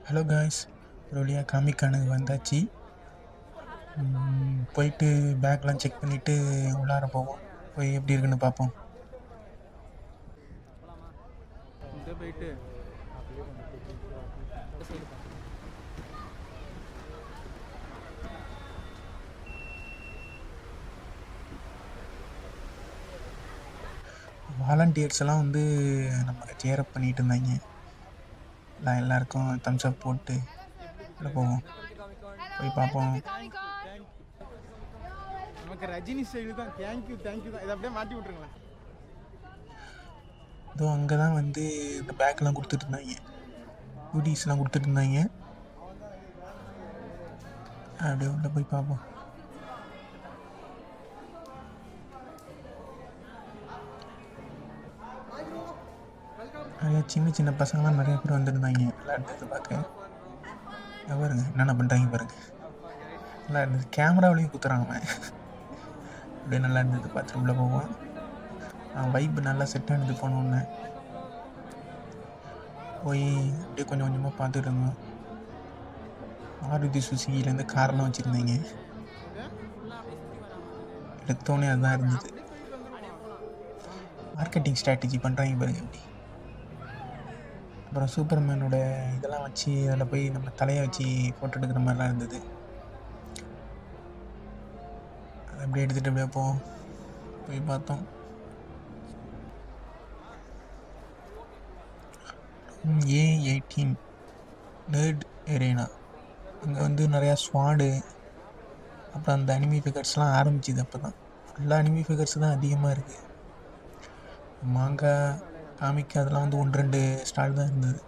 Hello guys, ஒரு வழியாக காமிக்கானது வந்தாச்சு. போயிட்டு பேக்லாம் செக் பண்ணிவிட்டு உள்ளார போவோம். போய் எப்படி இருக்குன்னு பார்ப்போம். போயிட்டு வாலண்டியர்ஸ் எல்லாம் வந்து நம்ம சேரப் பண்ணிட்டு இருந்தாங்க. எல்லாருக்கும் தம்ஸ் அப் போட்டு உள்ள போவோம். போய் பார்ப்போம். நமக்கு ரஜினி ஸ்டைலு தான். தேங்க்யூ தான். இதை அப்படியே மாட்டி விட்ருங்களேன். இதோ அங்கே தான் வந்து இந்த பேக்கெலாம் கொடுத்துட்டு இருந்தாங்க, குடீஸ்லாம் கொடுத்துட்டு இருந்தாங்க. அப்படியே உள்ள போய் பார்ப்போம். நிறையா சின்ன சின்ன பசங்களாம் நிறைய பேர் வந்துருந்தாங்க விளையாடுறது பார்க்க. பாருங்க என்னென்ன பண்ணுறாங்க பாருங்க. நல்லா இருந்தது. கேமராவிலையும் குத்துறாங்க. அப்படியே நல்லா இருந்தது. பார்த்துட்டு உள்ளே போவோம். வைப்பு நல்லா செட் ஆனது. போனோன்னு போய் அப்படியே கொஞ்சம் கொஞ்சமாக பார்த்துட்டு இருந்தோம். மாருதி சுசுகிலேருந்து காரெலாம் வச்சுருந்தீங்க. எடுத்தோடனே அதுதான் இருந்தது. மார்க்கெட்டிங் ஸ்ட்ராட்டஜி பண்ணுறாங்க பாருங்க எப்படி. அப்புறம் சூப்பர்மேனோட இதெல்லாம் வச்சு அதில் போய் நம்ம தலையை வச்சு ஃபோட்டோ எடுக்கிற மாதிரிலாம் இருந்தது. அதை அப்படியே எடுத்துகிட்டு அப்படியே போய் பார்த்தோம். A18 nerd arena. அங்கே வந்து நிறையா ஸ்வாடு, அப்புறம் அந்த அனிமி ஃபிகர்ஸ்லாம் ஆரம்பிச்சிது. அப்போ தான் ஃபுல்லாக அனிமி ஃபிகர்ஸ் தான் அதிகமாக இருக்குது. மாங்கா காமிக் அதெல்லாம் வந்து 1-2 ஸ்டால் தான் இருந்தது.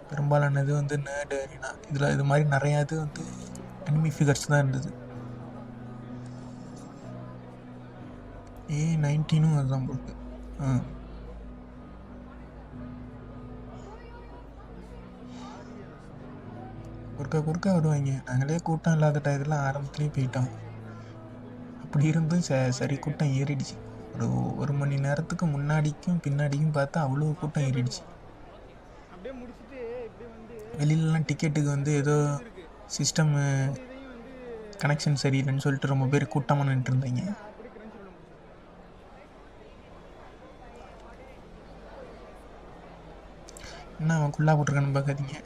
பெரும்பாலானது வந்து நர்ட் அரேனா. இதில் இது மாதிரி நிறையா இது வந்து அனிமி ஃபிகர்ஸ் தான் இருந்தது. A19 அதுதான் போட்டு. குறுக்க வருவாங்க. நாங்களே கூட்டம் இல்லாத டயத்தில் ஆரம்பத்துலேயே போயிட்டோம். அப்படி இருந்தும் சரி கூட்டம் ஏறிடுச்சு. ஒரு மணி நேரத்துக்கு முன்னாடிக்கும் பின்னாடிக்கும் பார்த்தா அவ்வளோ கூட்டம் ஏறிடுச்சு. வெளியிலலாம் டிக்கெட்டுக்கு வந்து ஏதோ சிஸ்டம் கனெக்ஷன் சரியில்லைன்னு சொல்லிட்டு ரொம்ப பேர் கூட்டமாக நின்றுட்டு இருந்தாங்க. என்ன அவன் குள்ளா போட்டிருக்கான்னு பார்க்காதீங்க.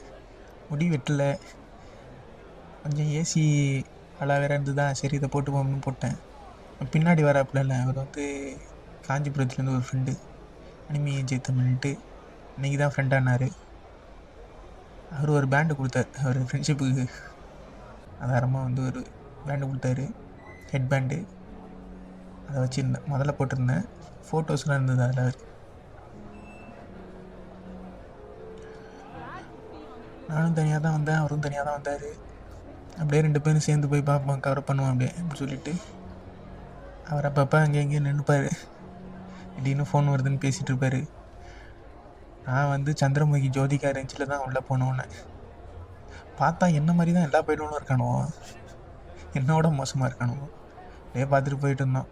முடி வெட்டலை. கொஞ்சம் ஏசி அழகாக வேறு இருந்ததா, சரி இதை போட்டு போகணும்னு போட்டேன். பின்னாடி வராப்புல இல்லை, அவர் வந்து காஞ்சிபுரத்துலேருந்து ஒரு ஃப்ரெண்டு, அனிமி ஜெய்தமிழ்ன்ட்டு. இன்றைக்கி தான் ஃப்ரெண்டானார். அவர் ஒரு பேண்டு கொடுத்தார். அவர் ஃப்ரெண்ட்ஷிப்புக்கு ஆதாரமாக வந்து ஒரு பேண்டு கொடுத்தாரு, ஹெட் பேண்டு. அதை வச்சுருந்தேன். முதல்ல போட்டிருந்தேன். ஃபோட்டோஸ்லாம் இருந்தது அதில். அவர் நானும் தனியாக தான் வந்தேன், அவரும் தனியாக தான் வந்தார். அப்படியே 2 பேரும் சேர்ந்து போய் பார்ப்போம், கவர் பண்ணுவோம் அப்படியே அப்படின்னு சொல்லிட்டு. அவர் அப்பப்போ அங்கேயும் நின்றுப்பார். திடீர்னு ஃபோன் வருதுன்னு பேசிகிட்டு இருப்பார். நான் வந்து சந்திரமுகி ஜோதிகா ரேஞ்சில் தான் உள்ளே போனோன்னே பார்த்தா என்ன மாதிரி தான் எல்லா பையனும் இருக்கானோ, என்னோட மோசமாக இருக்கானோ. அப்படியே பார்த்துட்டு போயிட்டு இருந்தோம்.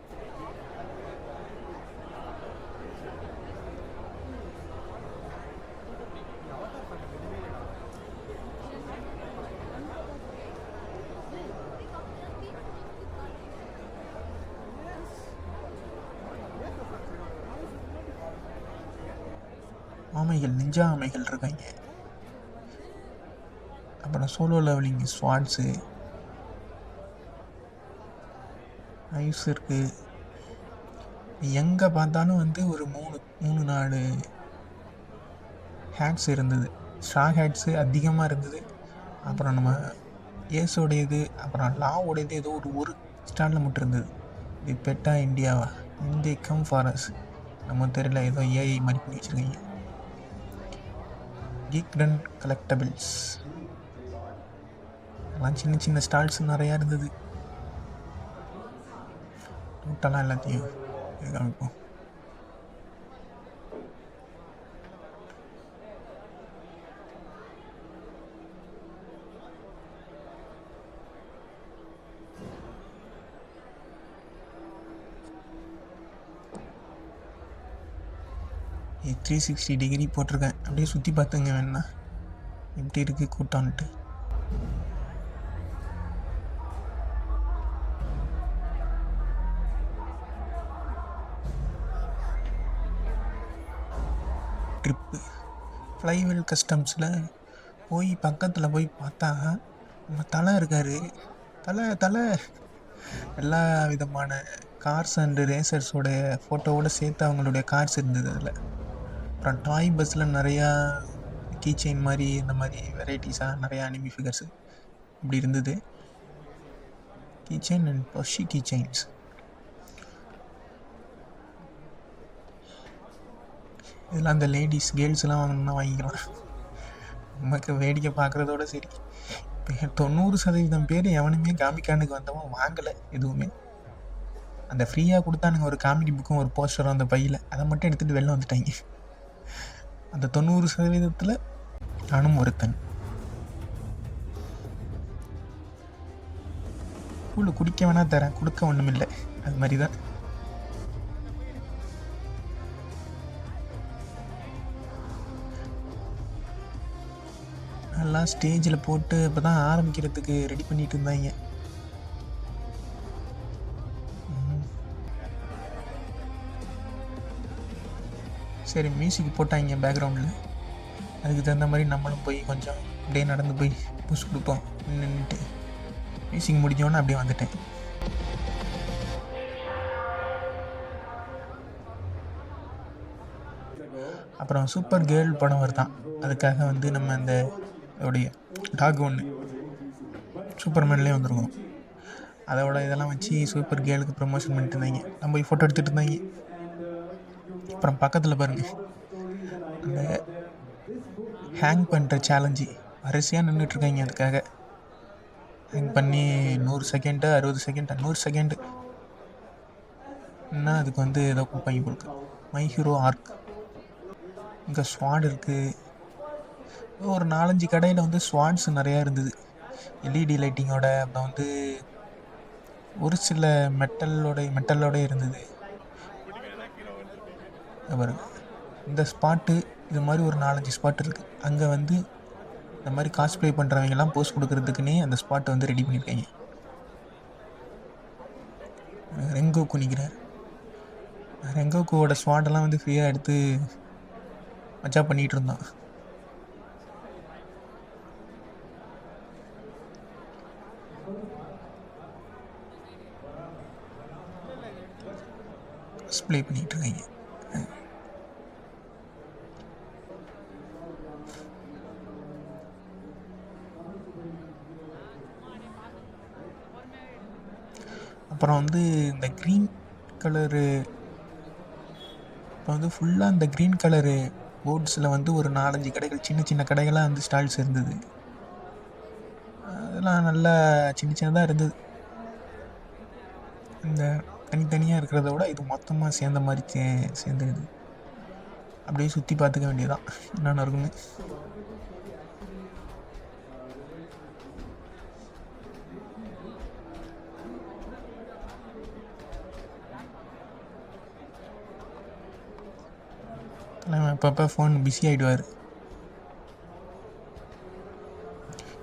ஆமைகள், நிஞ்சா ஆமைகள் இருக்காங்க. அப்புறம் சோலோ லெவலிங் ஸ்வாட்ஸு, ஐஸ் இருக்குது. எங்கே பார்த்தாலும் வந்து ஒரு 3-4 ஹேட்ஸ் இருந்தது. ஸ்ட்ரா ஹேட்ஸு அதிகமாக இருந்தது. அப்புறம் நம்ம ஏஸோடையது, அப்புறம் லாவோடையது ஏதோ ஒரு ஸ்டாண்டில் மட்டும் இருந்தது. இது பெட்டா இந்தியாவா, இந்திய கம் ஃபாரஸ் நம்ம தெரியல, ஏதோ ஏஐ மாதிரி பண்ணி வச்சுருக்கீங்க. கீக்டன் கலெக்டபிள்ஸ் எல்லாம் சின்ன சின்ன ஸ்டால்ஸ் நிறையா இருந்தது. டோட்டலாக எல்லாத்தையும் காமிப்போம். இது 360 டிகிரி போட்டிருக்கேன். அப்படியே சுற்றி பார்த்துங்க வேணா. எப்படி இருக்குது கூட்டம்ன்ட்டு. ட்ரிப்பு ஃப்ளைவெல் கஸ்டம்ஸில் போய் பக்கத்தில் போய் பார்த்தா நம்ம தலை இருக்கார். தலை எல்லா விதமான கார்ஸ் அண்டு ரேசர்ஸோட ஃபோட்டோவோடு சேர்த்து அவங்களுடைய கார்ஸ் இருந்தது அதில். அப்புறம் டாய் பஸ்ஸில் நிறையா கீ செயின் மாதிரி இந்த மாதிரி வெரைட்டிஸாக நிறையா அனிமி ஃபிகர்ஸு இப்படி இருந்தது. Key chain and plushie key chains. இதெல்லாம் அந்த லேடிஸ் கேர்ள்ஸ்லாம் வாங்கணும்னா வாங்கிக்கலாம். நமக்கு வேடிக்கை பார்க்குறதோட சரி. இப்போ 90% பேர் எவனுமே காமிக்கானுக்கு வந்தவன் வாங்கலை எதுவுமே. அந்த ஃப்ரீயாக கொடுத்தானுங்க ஒரு காமெடி புக்கும் ஒரு போஸ்டரும் அந்த பையில், அதை மட்டும் எடுத்துகிட்டு வெளில வந்துட்டாங்க. அந்த 90% நானும் ஒருத்தன். கூழ் குடிக்க வேணா தரேன், கொடுக்க ஒன்றும் இல்லை. அது மாதிரி தான். எல்லாம் ஸ்டேஜில் போட்டு இப்போ தான் ஆரம்பிக்கிறதுக்கு ரெடி பண்ணிட்டு இருந்தாங்க. சரி, மியூசிக் போட்டாங்க பேக்ரவுண்டில். அதுக்கு தகுந்த மாதிரி நம்மளும் போய் கொஞ்சம் அப்படியே நடந்து போய் புஷ் கொடுப்போம் நின்றுட்டு. மியூசிக் முடிஞ்சோன்னே அப்படியே வந்துட்டேன். அப்புறம் சூப்பர் கேர்ள் படம் வருதான். அதுக்காக வந்து நம்ம அந்த அதோடைய டாக் ஒன்று சூப்பர்மேன்லேயே வந்துருக்கோம். அதோட இதெல்லாம் வச்சு சூப்பர் கேர்ளுக்கு ப்ரமோஷன் பண்ணிட்டு இருந்தாங்க. நம்ம போய் ஃபோட்டோ எடுத்துகிட்டு இருந்தாங்க. அப்புறம் பக்கத்தில் பாருங்கள், அந்த ஹேங் பண்ணுற சேலஞ்சு வரிசையாக நின்றுட்டுருக்காங்க. அதுக்காக ஹேங் பண்ணி 100 செகண்டு 60 செகண்ட் 100 செகண்டு என்ன அதுக்கு வந்து ஏதோ கொடுப்பாங்க போலுக்கு. My hero arc. இங்கே ஸ்வாட் இருக்குது. ஒரு 4-5 கடையில் வந்து ஸ்வாட்ஸ் நிறையா இருந்தது, எல்இடி லைட்டிங்கோட. அப்புறம் வந்து ஒரு சில மெட்டலோட இருந்தது. பாருங்க, இந்த ஸ்பாட்டு இது மாதிரி ஒரு 4-5 ஸ்பாட் இருக்குது. அங்கே வந்து இந்த மாதிரி காஸ்ப்ளே பண்ணுறவங்கெல்லாம் போஸ்ட் கொடுக்கறதுக்குன்னே அந்த ஸ்பாட்டை வந்து ரெடி பண்ணியிருக்காங்க. ரெங்கோக்கு நிற்கிறார். ரெங்கோக்குவோட ஸ்வாட்டெல்லாம் வந்து ஃப்ரீயாக எடுத்து மச்சா பண்ணிகிட்டு இருந்தான். டிஸ்பிளே பண்ணிகிட்டு இருக்காங்க. அப்புறம் வந்து இந்த க்ரீன் கலரு, இப்போ வந்து ஃபுல்லாக இந்த க்ரீன் கலரு போர்ட்ஸில் வந்து ஒரு 4-5 கடைகள், சின்ன சின்ன கடைகளாக வந்து ஸ்டால்ஸ் இருந்தது. அதெல்லாம் நல்லா சின்னதாக இருந்தது. இந்த தனித்தனியாக இருக்கிறத விட இது மொத்தமாக சேர்ந்த மாதிரி சேர்ந்துடுது. அப்படியே சுற்றி பார்த்துக்க வேண்டியதான் என்னென்ன இருக்குன்னு. அப்பப்போ ஃபோன் பிஸி ஆகிடுவார்.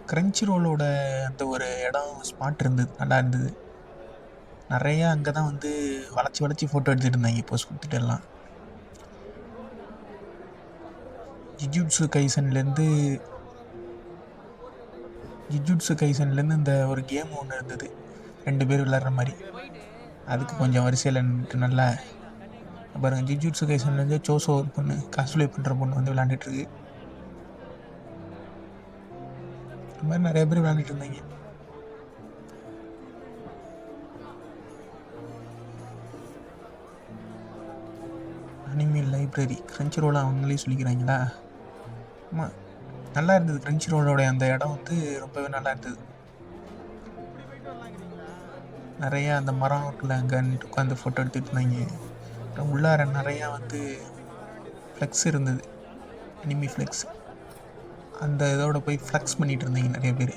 கிரன்ச்சி ரோலோட அந்த ஒரு இடம் ஸ்பாட் இருந்தது, நல்லா இருந்தது. நிறையா அங்கே தான் வந்து வளைச்சி ஃபோட்டோ எடுத்துகிட்டு இருந்தாங்க போஸ்ட் கொடுத்துட்டு எல்லாம். ஜிஜுட்சு கைசன்லேருந்து இந்த ஒரு கேம் ஒன்று இருந்தது, 2 பேர் விளையாடுற மாதிரி. அதுக்கு கொஞ்சம் வரிசையில் நின்றுட்டு நல்லா பாருங்கள். ஜிஜுட்சு கைசன்லேருந்து சோசோ ஒரு பொண்ணு, காஸ்ப்ளே பண்ணுற பொண்ணு வந்து விளையாண்டுட்டுருக்கு. இந்த மாதிரி நிறைய பேர் விளையாண்டுட்டு இருந்தாங்க. அனிமி லைப்ரரி கிரன்ச்சி ரோல் அவங்களே சொல்லிக்கிறாங்களா? ஆமாம், நல்லா இருந்தது. கிரன்ச்சி ரோலோட அந்த இடம் வந்து ரொம்பவே நல்லா இருந்தது. நிறையா அந்த மரம்ல அங்கே உட்காந்து ஃபோட்டோ எடுத்துகிட்டு இருந்தாங்க. அப்புறம் உள்ளார நிறையா வந்து ஃப்ளெக்ஸ் இருந்தது, அனிமி ஃப்ளெக்ஸ். அந்த இதோட போய் ஃப்ளெக்ஸ் பண்ணிகிட்டு இருந்தாங்க நிறைய பேர்.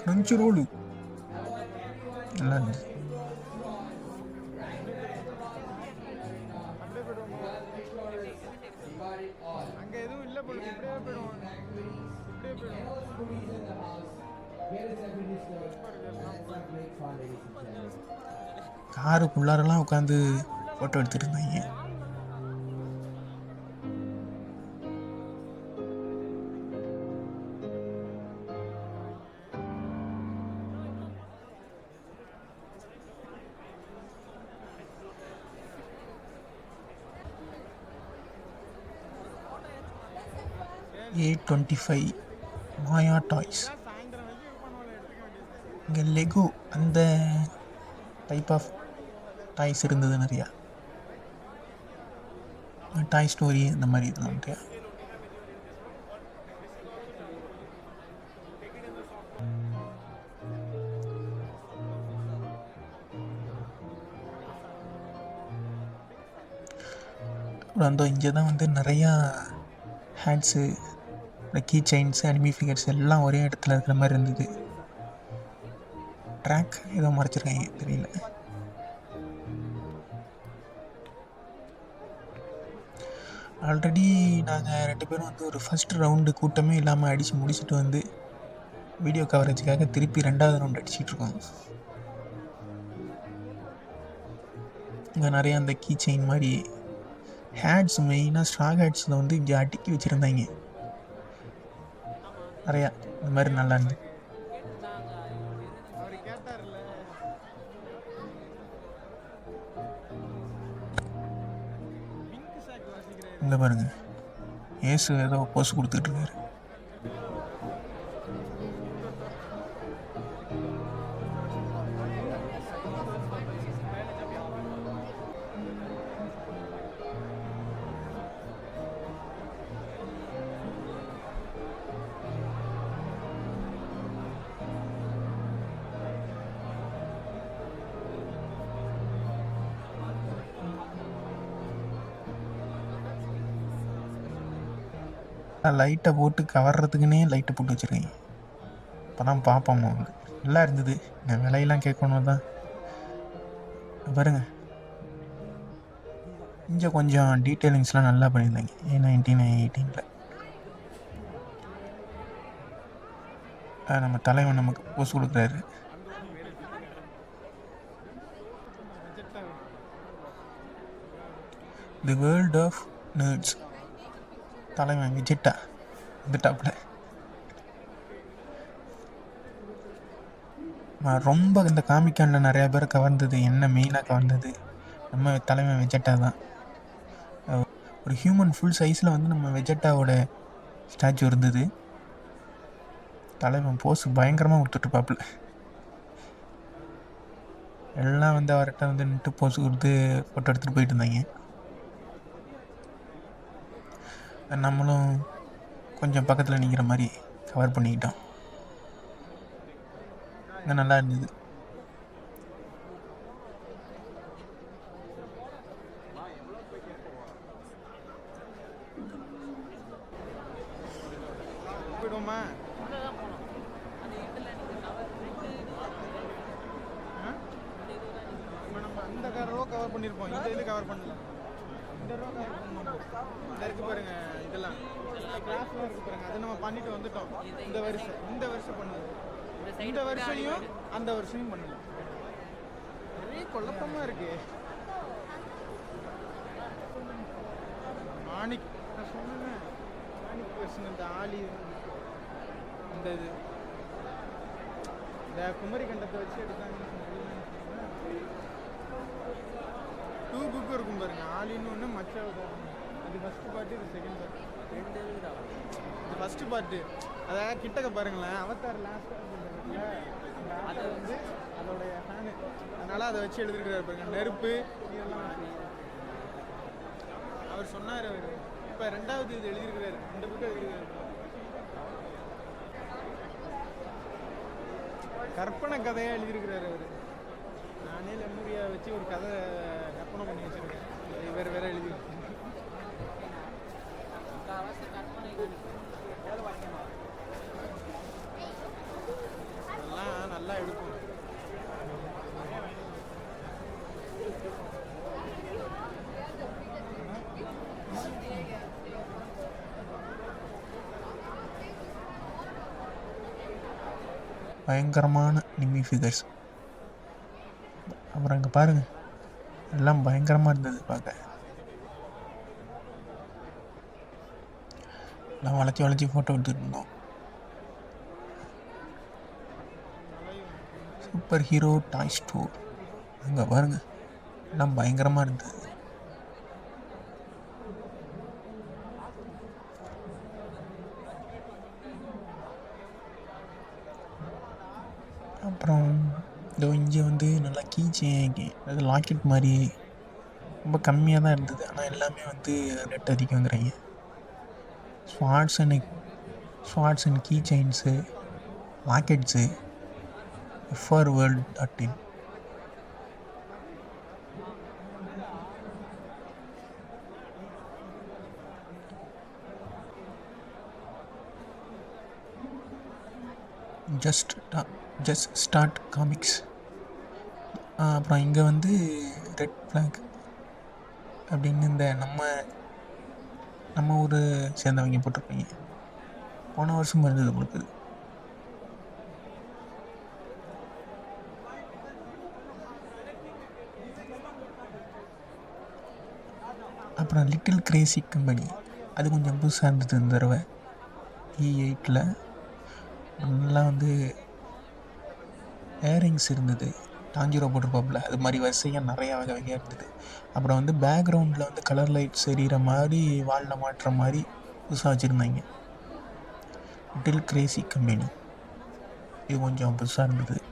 கிரன்ச்சி ரோலு நல்லா இருந்துச்சு. காருக்குள்ளாரெல்லாம் உட்காந்து ஃபோட்டோ எடுத்துட்டு இருந்தாங்க. A25 மாயா டாய்ஸ். சாயந்தரம் வரைக்கும் இருப்பானோல, எடுத்துக்க வேண்டியது. இங்கே லெகோ அந்த டைப் ஆஃப் டாய்ஸ் இருந்தது நிறையா. டாய் ஸ்டோரி இந்த மாதிரி இதெல்லாம் நிறையா. அப்புறம் அந்த இங்கே தான் வந்து நிறையா hands, key chains, anime figures எல்லாம் ஒரே இடத்துல இருக்கிற மாதிரி இருந்தது. ட்ராக் ஏதோ மறைச்சிருக்காங்க தெரியல. ஆல்ரெடி நாங்கள் 2 பேரும் வந்து ஒரு ஃபஸ்ட் ரவுண்டு கூட்டமே இல்லாமல் அடித்து முடிச்சுட்டு வந்து வீடியோ கவரேஜுக்காக திருப்பி 2வது ரவுண்டு அடிச்சிட்ருக்கோம். இங்கே நிறையா அந்த கீ செயின் மாதிரி ஹேட்ஸ், மெயினாக ஸ்ட்ரா ஹேட்ஸில் வந்து இங்கே அடுக்கி வச்சுருந்தாங்க நிறையா. இந்த மாதிரி நல்லா இருந்தது. அவர் கேட்டார்ல, பிங்க் சாக் வாசிக்கிறாரு. இங்கே பாருங்க, ஏசு ஏதோ போஸ் கொடுத்துட்டு இருக்காரு. லைட்டை போட்டு கவர்றதுக்குன்னே லைட்டை போட்டு வச்சுருக்கேன். இப்போ தான் பார்ப்போம். அவங்க நல்லா இருந்தது. நான் விலையெல்லாம் கேட்கணும் தான். பாருங்க, இங்கே கொஞ்சம் டீட்டெயிலிங்ஸ்லாம் நல்லா பண்ணியிருந்தாங்க. A19 A18 நம்ம தலைவன் நமக்கு போஸ் கொடுக்குறாரு. தி வேர்ல்ட் ஆஃப் நர்ட்ஸ் தலைவன் விஜெட்டா வந்துட்டாப்புல. ரொம்ப இந்த காமிக்கானில் நிறையா பேர் கவர்ந்தது என்ன மெயினாக கவர்ந்தது நம்ம தலைவன் வெஜெட்டா தான். ஒரு ஹியூமன் ஃபுல் சைஸில் வந்து நம்ம வெஜெட்டாவோட ஸ்டாச்சு இருந்தது. தலைவன் போஸ் பயங்கரமாக கொடுத்துட்ருப்பாப்புல. எல்லாம் வந்து அவர்கிட்ட வந்து நின்று போஸ் கொடுத்து ஃபோட்டோ எடுத்துகிட்டு போயிட்டு இருந்தாங்க. நம்மளும் கொஞ்சம் பக்கத்தில் நிற்கிற மாதிரி கவர் பண்ணிக்கிட்டோம். நல்லா இருந்தது. போயிடுவோமா? இப்போ நம்ம அந்த ரோ கவர் பண்ணியிருப்போம், இந்த இது கவர் பண்ணல. இந்த ரோ கவர் பண்ணோம். இந்த இருக்கு பாருங்க, இதெல்லாம் கிளாஸ்லாம் இருக்கு பாருங்க, அதை நம்ம பண்ணிட்டு வந்துட்டோம். இந்த வருஷம் பண்ணுது. இந்த வருஷையும் அந்த வருஷமும் பண்ணல. நிறைய குழப்பமா இருக்கு. மாணிக் நான் சொன்னேன், மாணிக் வருஷம் இந்த ஆலி இந்த இது இந்த குமரி கண்டத்தை வச்சு எடுத்தாங்கன்னு சொன்னேன். 2 புக் இருக்கும் பாருங்க, ஆலின்னு ஒன்று மச்சாவது. அது ஃபஸ்ட்டு பார்ட்டு, இது செகண்ட் பார்ட்டு. இது ஃபஸ்ட்டு பார்ட்டு. அதாவது கிட்டக்க பாருங்களேன், அவதார் லாஸ்ட்டாக அதை வந்து அதோடைய ஃபேனு, அதனால் அதை வச்சு எழுதிருக்கிறாரு பாருங்க. நெருப்பு இதெல்லாம் அவர் சொன்னார். அவர் இப்போ 2வது இது எழுதியிருக்கிறாரு, 2 புக்கு எழுதியிருக்காரு. கற்பனை கதையாக எழுதியிருக்கிறாரு அவர். நானே லெமூரியா வச்சு ஒரு கதை கற்பனை பண்ணி வச்சுருக்கேன். வேறு வேறு எழுதி அதெல்லாம் நல்லா எடுக்கும். பயங்கரமான நிம்மி ஃபிகர்ஸ். அப்புறம் இங்கே பாருங்கள், எல்லாம் பயங்கரமாக இருந்தது பார்க்க. எல்லாம் வளைச்சி வளைச்சி ஃபோட்டோ எடுத்துகிட்டு இருந்தோம். சூப்பர் ஹீரோ டாய் ஸ்டோர் அங்கே பாருங்கள், எல்லாம் பயங்கரமாக இருந்தது. அப்புறம் இதோ இங்கே வந்து நல்லா அது லாக்கெட் மாதிரி ரொம்ப கம்மியாக தான் இருந்தது. ஆனால் எல்லாமே வந்து ரேட் அதிகங்கிறாங்க. ஸ்வாட்ஸ் and key chains, lockets, FRworld.in. Just start comics. அப்புறம் இங்கே வந்து ரெட் ஃப்ளாக் அப்படின்னு இந்த நம்ம ஊர் சேர்ந்தவங்க போட்டிருப்பீங்க. போன வருஷம் இருந்தது உங்களுக்கு. அப்புறம் லிட்டில் கிரேசி கம்பெனி, அது கொஞ்சம் புதுசாக இருந்தது இந்த தடவை. E8 நல்லா வந்து ஏரிங்ஸ் இருந்தது, டாஞ்சிரோ போட்டிருப்பாப்புல, அது மாதிரி வரிசையாக நிறையா வகை வகையாக இருந்தது. அப்புறம் வந்து பேக்ரவுண்டில் வந்து கலர் லைட்ஸ் எரியிற மாதிரி, வாலில் மாட்டுற மாதிரி புதுசாக வச்சுருந்தாங்க. லிட்டில் கிரேசி கம்பெனி இது கொஞ்சம் புதுசாக இருந்தது.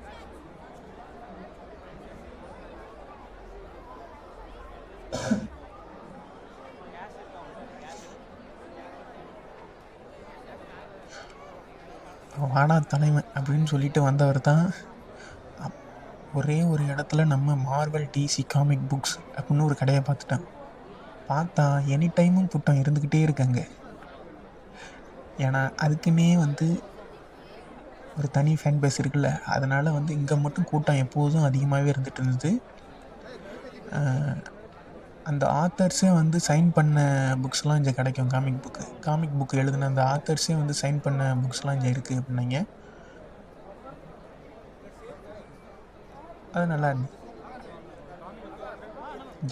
வாடா தலைவன் அப்படின்னு சொல்லிட்டு வந்தவர் தான் ஒரே ஒரு இடத்துல நம்ம மார்வல் டிசி காமிக் புக்ஸ் அப்படின்னு ஒரு கடையை பார்த்தா எனி டைமும் கூட்டம் இருந்துக்கிட்டே இருக்காங்க. ஏன்னா அதுக்குன்னே வந்து ஒரு தனி ஃபேன் பேஸ் இருக்குல்ல, அதனால் வந்து இங்கே மட்டும் கூட்டம் எப்போதும் அதிகமாகவே இருந்துகிட்டு இருந்தது. அந்த ஆத்தர்ஸே வந்து சைன் பண்ண புக்ஸ்லாம் இங்கே கிடைக்கும். காமிக் புக்கு எழுதின அந்த ஆத்தர்ஸே வந்து சைன் பண்ண புக்ஸ்லாம் இங்கே இருக்குது அப்படின்னாங்க. அது நல்லா இருந்துச்சு.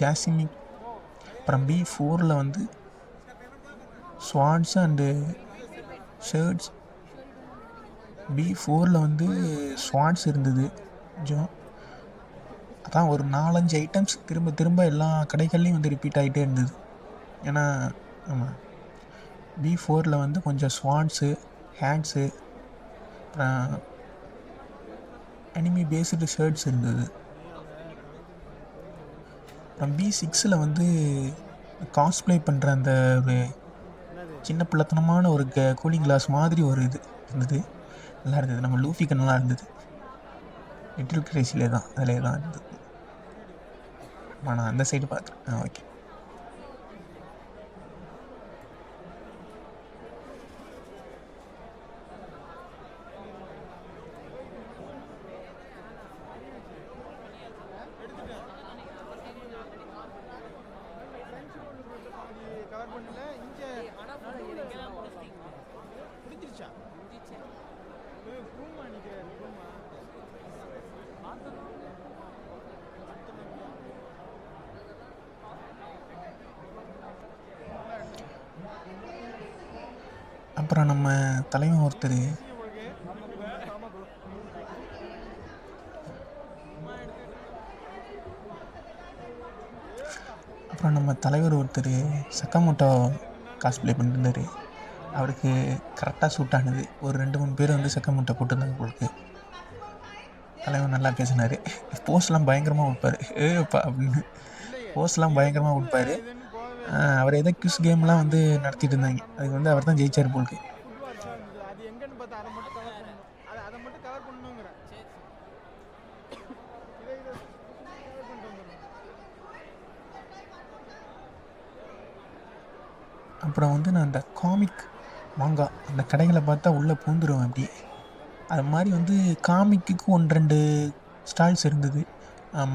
ஜாசிமிக். அப்புறம் B4 வந்து ஸ்வாட்ஸ் அண்டு ஷர்ட்ஸ். B4 வந்து ஸ்வாட்ஸ் இருந்தது கொஞ்சம். அதான் ஒரு 4-5 ஐட்டம்ஸ் திரும்ப எல்லா கடைகள்லையும் வந்து ரிப்பீட் ஆகிட்டே இருந்தது. ஏன்னா ஆமாம், B4 வந்து கொஞ்சம் ஸ்வாட்ஸு, ஹேட்ஸு, அப்புறம் அனிமி பேஸ்டு ஷர்ட்ஸ் இருந்தது. அப்புறம் B6 வந்து காஸ்ப்ளே பண்ணுற அந்த ஒரு சின்ன பிள்ளைத்தனமான ஒரு கூலிங் கிளாஸ் மாதிரி ஒரு இது இருந்தது, நல்லா இருந்தது. நம்ம லூஃபிக்கு நல்லா இருந்தது. லிட்டில் கிரேசிலே தான், அதிலே தான் இருந்தது. நான் அந்த சைடு பார்க்குறேன். ஓகே. கவர் பண்ணல இங்கே பிடிச்சிருச்சா? ரூமா நிற்கிறாரு, ரூமா அப்புறம் நம்ம தலைவன் ஒருத்தர் சக்கமோட்டோ காஸ்ப்ளே பண்ணியிருந்தார். அவருக்கு கரெக்டாக சூட் ஆனது. ஒரு 2-3 பேர் வந்து சக்கமோட்டோ போட்டிருந்தாங்க உங்களுக்கு. தலைவன் நல்லா பேசினார். போஸ்ட்லாம் பயங்கரமாக கொடுப்பார். ஏப்பா அப்படின்னு போஸ்ட்லாம் பயங்கரமாக கொடுப்பார். அவர் ஏதோ குவிஸ் கேம்லாம் வந்து நடத்திட்டு இருந்தாங்க. அதுக்கு வந்து அவர் தான் ஜெயிச்சார் போலுக்கு. அது எங்கன்னு பார்த்தா அதை மட்டும் கவர் பண்ணணும், அதை மட்டும் கவர் பண்ணணுங்கிறேன். அப்புறம் வந்து நான் அந்த காமிக் மாங்கா அந்த கடைகளை பார்த்தா உள்ளே பூந்துருவேன் அப்படியே. அது மாதிரி வந்து காமிக்கு 1-2 ஸ்டால்ஸ் இருந்தது.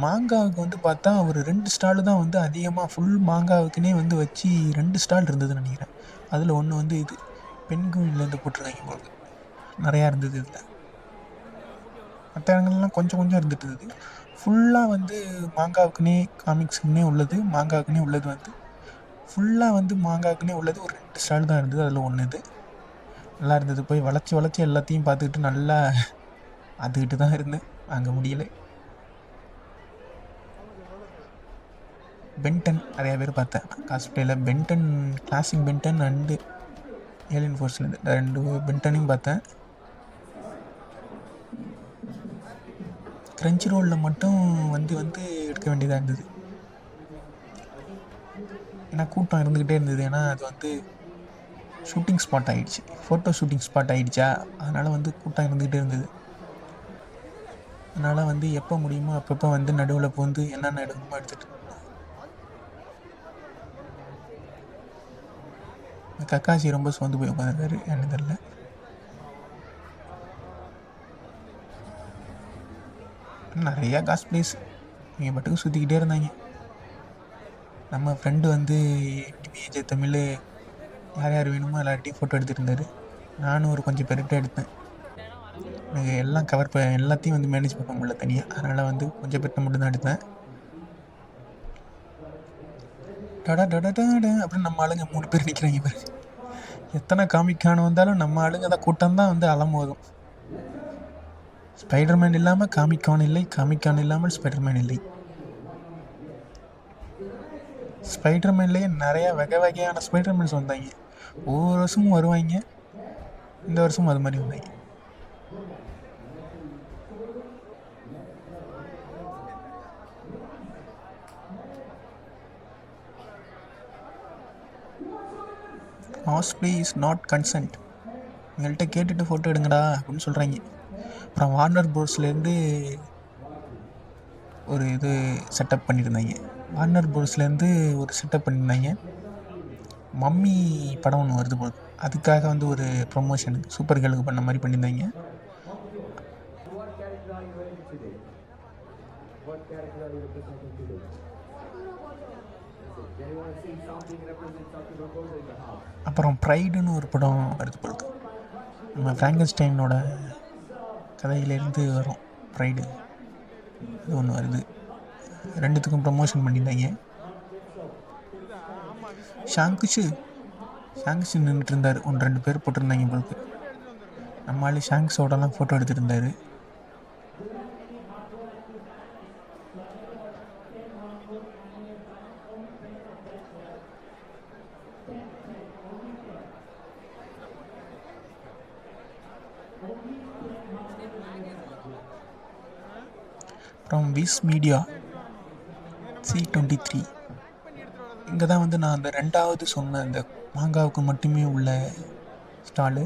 மாங்காவுக்கு வந்து பார்த்தா ஒரு 2 ஸ்டாலு தான் வந்து அதிகமாக ஃபுல் மாங்காவுக்குனே வந்து வச்சு 2 ஸ்டால் இருந்ததுன்னு நினைக்கிறேன். அதில் ஒன்று வந்து இது பெண்குயிலேருந்து போட்டிருக்காங்க உங்களுக்கு, நிறையா இருந்தது இதில். மற்ற இடங்கள்லாம் கொஞ்சம் கொஞ்சம் இருந்துட்டு இருந்தது. ஃபுல்லாக வந்து மாங்காவுக்குனே காமிக்ஸுக்குனே உள்ளது, மாங்காவுக்குனே உள்ளது வந்து ஃபுல்லாக வந்து மாங்காவுக்குனே உள்ளது ஒரு 2 ஸ்டால் தான் இருந்தது. அதில் ஒன்று இது நல்லா இருந்தது. போய் வளைச்சி வளைச்சி எல்லாத்தையும் பார்த்துக்கிட்டு நல்லா பார்த்துக்கிட்டு தான் இருந்தேன். வாங்க முடியல. பென்டன் நிறையா பேர் பார்த்தேன் காஸ்பிளேயில். Ben Ten, classic Ben Ten and alien ஃபோர்ஸ்லேருந்து 2 பென்டனையும் பார்த்தேன். கிரன்ச்சி ரோலில் மட்டும் வந்து வந்து எடுக்க வேண்டியதாக இருந்தது. ஏன்னா கூட்டம் இருந்துக்கிட்டே இருந்தது. ஏன்னா அது வந்து ஷூட்டிங் ஸ்பாட் ஆகிடுச்சு, ஃபோட்டோ ஷூட்டிங் ஸ்பாட் ஆகிடுச்சா, அதனால் வந்து கூட்டம் இருந்துக்கிட்டே இருந்தது. அதனால் வந்து எப்போ முடியுமோ அப்பப்போ வந்து நடுவில் பூந்து என்னென்ன எடுக்கணுமோ எடுத்துகிட்டு கக்காசி ரொம்ப சோர்ந்து போய் உட்காந்துருக்காரு. எனக்கு தெரியல. நிறையா காஸ்பிளேஸ் இவங்க பாட்டுக்கு சுற்றிக்கிட்டே இருந்தாங்க. நம்ம ஃப்ரெண்டு வந்து டிபிஏஜே தமிழ் யார் யார் வேணுமோ எல்லார்ட்டையும் ஃபோட்டோ எடுத்துகிட்டு இருந்தார். நானும் ஒரு கொஞ்சம் பேர்கிட்ட எடுத்தேன். எனக்கு எல்லாம் கவர் எல்லாத்தையும் வந்து மேனேஜ் பண்ண முடியல தனியாக. அதனால் வந்து கொஞ்சம் பேர்கிட்ட மட்டும்தான் எடுத்தேன். டடா டடா டடா அப்படின்னு நம்ம ஆளுங்க 3 பேர் நிற்கிறாங்க பாரு. எத்தனை காமிக்கான வந்தாலும் நம்ம ஆளுங்க தான் கூட்டம் தான் வந்து அலமோதும். ஸ்பைடர்மேன் இல்லாமல் காமிக்கான் இல்லை, காமிக்கான் இல்லாமல் ஸ்பைடர்மேன் இல்லை. ஸ்பைடர்மேன்லேயே நிறையா வகை வகையான ஸ்பைடர்மேன்ஸ் வந்தாங்க. ஒவ்வொரு வருஷமும் வருவாங்க. இந்த வருஷமும் அது மாதிரி வந்தாங்க. Cosplay is not consent. எங்கள்கிட்ட கேட்டுட்டு ஃபோட்டோ எடுங்கடா அப்படின்னு சொல்கிறாங்க. அப்புறம் வார்னர் ப்ரோஸ்லேருந்து ஒரு இது செட்டப் பண்ணியிருந்தாங்க. வார்னர் ப்ரோஸ்லேருந்து ஒரு செட்டப் பண்ணியிருந்தாங்க. மம்மி படம் ஒன்று வருது போது, அதுக்காக வந்து ஒரு ப்ரொமோஷனுக்கு சூப்பர் கேர்ளுக்கு பண்ண மாதிரி பண்ணியிருந்தாங்க. அப்புறம் ப்ரைடுன்னு ஒரு படம் வருது பொழுது, நம்ம ஃப்ராங்கன்ஸ்டைனோட கதையிலேருந்து வரும் ப்ரைடு, அது ஒன்று வருது. 2த்துக்கும் ப்ரமோஷன் பண்ணியிருந்தாங்க. ஷாங்குஷு நின்றுட்டு இருந்தார். 1-2 பேர் போட்டிருந்தாங்க பொழுது. நம்ம ஆள் ஷாங்ஸோடலாம் ஃபோட்டோ எடுத்துகிட்டு இருந்தார். அப்புறம் விஸ் மீடியா C23 இங்கே தான் வந்து நான் அந்த 2வது சொன்ன அந்த மாங்காவுக்கு மட்டுமே உள்ள ஸ்டாலு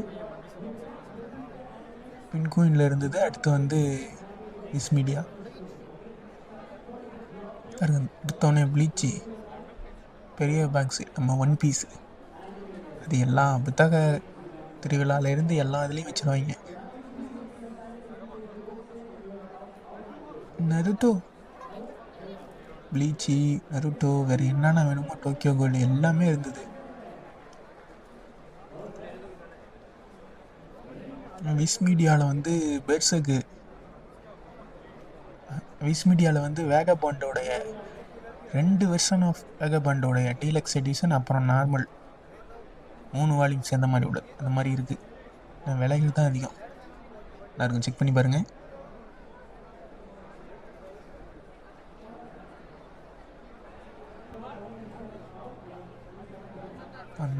பின்கோயினில் இருந்தது. அடுத்து வந்து விஸ் மீடியா. எடுத்தோடனே ப்ளீச்சு பெரிய பாக்ஸு, நம்ம ஒன் பீஸு, அது எல்லாம் புத்தக திருவிழாலேருந்து எல்லா இதுலேயும் வச்சுருவாங்க. நருட்டோ, ப்ளீச்சி, நருட்டோ, வேறு என்னென்ன வேணுமோ டோக்கியோ கோல்டு எல்லாமே இருந்தது. விஸ் மீடியாவில் வந்து பெர்சக்கு, விஸ் மீடியாவில் வந்து வேகபாண்டோடைய 2 வெர்ஷன் ஆஃப் வேகபாண்டோடைய டீலக்ஸ் எடிஷன், அப்புறம் நார்மல் 3 வால்யூம் சேர்ந்த மாதிரி உள்ள அந்த மாதிரி இருக்குது. விலைகள் தான் அதிகம். எல்லாருக்கும் செக் பண்ணி பாருங்கள்.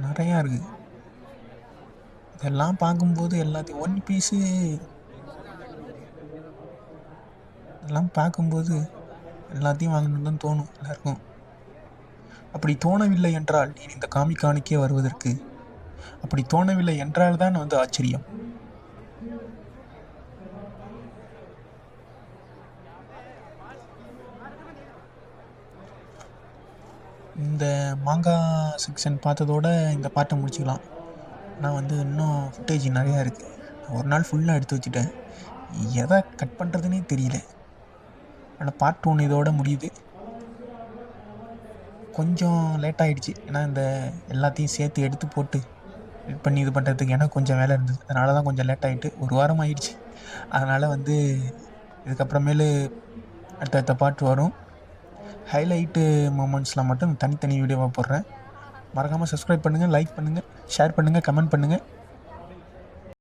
நிறையா இருக்குது. இதெல்லாம் பார்க்கும்போது எல்லாத்தையும் ஒன் பீஸு இதெல்லாம் பார்க்கும்போது எல்லாத்தையும் வாங்கணுன்னு தான் தோணும் எல்லாருக்கும். அப்படி தோணவில்லை என்றால் நீ இந்த காமிக்கானுக்கே வருவதற்கு, அப்படி தோணவில்லை என்றால் தான் வந்து ஆச்சரியம். இந்த மாங்கா செக்ஷன் பார்த்ததோட இந்த பாட்டை முடிச்சுக்கலாம். ஆனால் வந்து இன்னும் ஃபுட்டேஜ் நிறையா இருக்குது. ஒரு நாள் ஃபுல்லாக எடுத்து வச்சுட்டேன். எதை கட் பண்ணுறதுனே தெரியல. ஆனால் பார்ட் 1 இதோட முடியுது. கொஞ்சம் லேட் ஆகிடுச்சு. ஏன்னா இந்த எல்லாத்தையும் சேர்த்து எடுத்து போட்டு எடிட் பண்ணி இது பண்ணுறதுக்கு எனக்கு கொஞ்சம் வேலை இருந்தது. அதனால தான் கொஞ்சம் லேட் ஆகிட்டு 1 வாரம் ஆகிடுச்சு. அதனால் வந்து இதுக்கப்புறமேலு அடுத்தடுத்த பாட்டு வரும். ஹைலைட்டு மூமெண்ட்ஸ்லாம் மட்டும் தனித்தனி வீடியோவாக போடுறேன். மறக்காமல் சப்ஸ்கிரைப் பண்ணுங்கள், லைக் பண்ணுங்கள், ஷேர் பண்ணுங்கள், கமெண்ட் பண்ணுங்கள்.